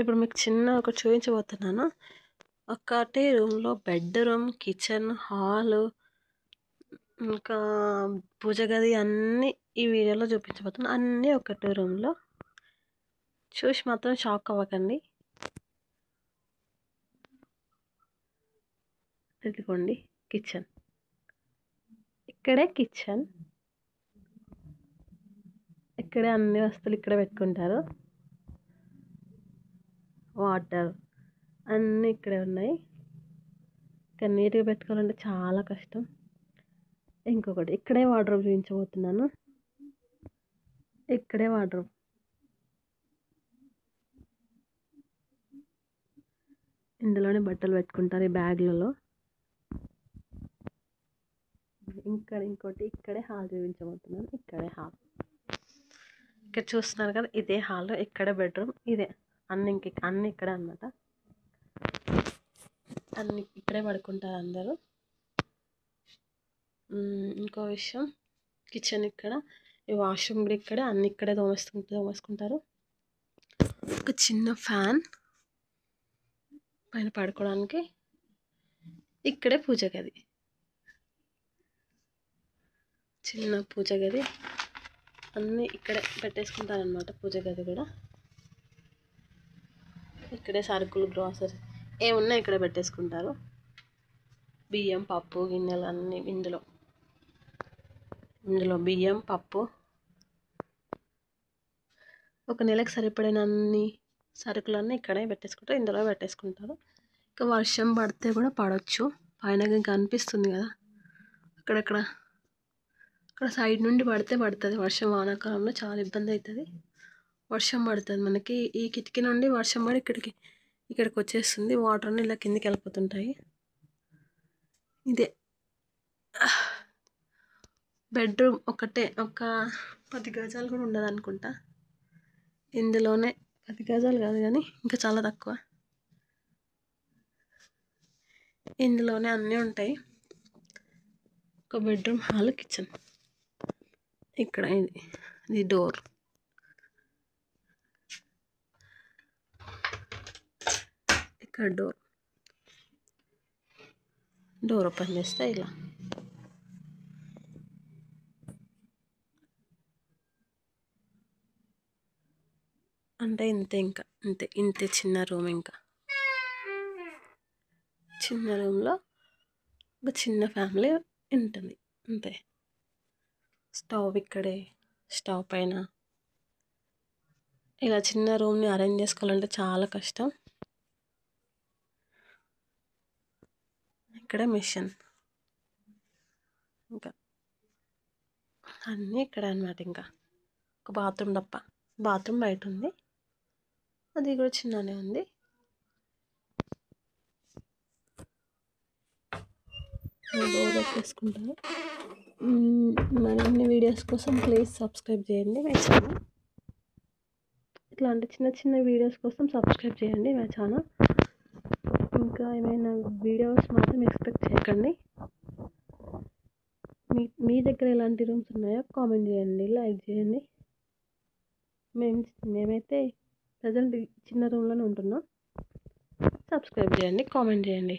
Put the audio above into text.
ఇప్పుడు మీకు చిన్న ఒకటి చూపించబోతున్నాను. ఒకటే రూమ్లో బెడ్రూమ్, కిచెన్, హాలు, ఇంకా పూజ గది అన్నీ ఈ వీడియోలో చూపించబోతున్నాను. అన్నీ ఒకటే రూమ్లో. చూసి మాత్రం షాక్ అవ్వకండి. ఇదిగోండి కిచెన్. ఇక్కడే కిచెన్, ఇక్కడే అన్ని వస్తువులు ఇక్కడే పెట్టుకుంటారు. వాటర్ అన్నీ ఇక్కడే ఉన్నాయి. ఇక్కడ నీట్గా పెట్టుకోవాలంటే చాలా కష్టం. ఇంకొకటి ఇక్కడే వార్డ్రోబ్ చూపించబోతున్నాను. ఇక్కడే వార్డ్రోబ్. ఇందులోనే బట్టలు పెట్టుకుంటారు ఈ బ్యాగ్లలో. ఇంకోటి ఇక్కడే హాల్ చూపించబోతున్నాను. ఇక్కడే హాల్. ఇక్కడ చూస్తున్నారు కదా, ఇదే హాల్, ఇక్కడే బెడ్రూమ్, ఇదే అన్ని ఇక్కడే అన్నమాట. అన్ని ఇక్కడే పడుకుంటారు అందరూ. ఇంకో విషయం, కిచెన్ ఇక్కడ, ఈ వాష్రూమ్ కూడా ఇక్కడే, అన్ని ఇక్కడే తోమేసుకుంటారు. ఒక చిన్న ఫ్యాన్ పైన పడుకోవడానికి. ఇక్కడే పూజ గది, చిన్న పూజ గది, అన్నీ ఇక్కడే పెట్టేసుకుంటారనమాట. పూజ గది కూడా ఇక్కడే, సరుకులు, గ్రాసరీ ఏమున్నా ఇక్కడే పెట్టేసుకుంటారు. బియ్యం, పప్పు, గిన్నెలు అన్నీ ఇందులో బియ్యం, పప్పు, ఒక నెలకు సరిపడిన అన్ని సరుకులన్నీ ఇక్కడే పెట్టేసుకుంటారు, ఇందులో పెట్టేసుకుంటారు. ఇంకా వర్షం పడితే కూడా పడవచ్చు. పైన ఇంకా కనిపిస్తుంది కదా, అక్కడ సైడ్ నుండి పడితే పడుతుంది వర్షం. వానాకాలంలో చాలా ఇబ్బంది అవుతుంది. వర్షం పడుతుంది మనకి, ఈ కిటికీ నుండి వర్షం పడి ఇక్కడికి వచ్చేస్తుంది. వాటర్ అన్నీ ఇలా కిందికి వెళ్ళిపోతుంటాయి. ఇదే బెడ్రూమ్. ఒకటే, ఒక 10 గజాలు కూడా ఉండదు అనుకుంటా. ఇందులోనే 10 గజాలు కాదు కానీ ఇంకా చాలా తక్కువ. ఇందులోనే అన్నీ ఉంటాయి. ఒక బెడ్రూమ్, హాల్, కిచెన్. ఇక్కడ ఇది డోర్. ఇక్కడ డోర్ ఓపెన్ చేస్తే ఇలా. అంటే ఇంతే చిన్న రూమ్. ఇంకా చిన్న రూమ్లో ఒక చిన్న ఫ్యామిలీ ఉంటుంది అంతే. స్టవ్ ఇక్కడే, స్టవ్ పైన. ఇలా చిన్న రూమ్ని అరేంజ్ చేసుకోవాలంటే చాలా కష్టం. ఇక్కడ మిషన్, ఇంకా అన్నీ ఇక్కడ అన్నమాట. ఇంకా ఒక బాత్రూమ్ తప్ప, బాత్రూమ్ బయట ఉంది, అది కూడా చిన్ననే ఉంది. డోర్ పెట్టేసుకుంటారు. మరిన్ని వీడియోస్ కోసం ప్లీజ్ సబ్స్క్రైబ్ చేయండి మై ఛానల్. ఇట్లాంటి చిన్న వీడియోస్ కోసం సబ్స్క్రైబ్ చేయండి మై ఛానల్. ఇంకా ఏమైనా వీడియోస్ మాత్రం ఎక్స్పెక్ట్ చేయకండి. మీ దగ్గర ఎలాంటి రూమ్స్ ఉన్నాయో కామెంట్ చేయండి, లైక్ చేయండి. మేమైతే ప్రజెంట్ చిన్న రూమ్లోనే ఉంటున్నాం. సబ్స్క్రైబ్ చేయండి, కామెంట్ చేయండి.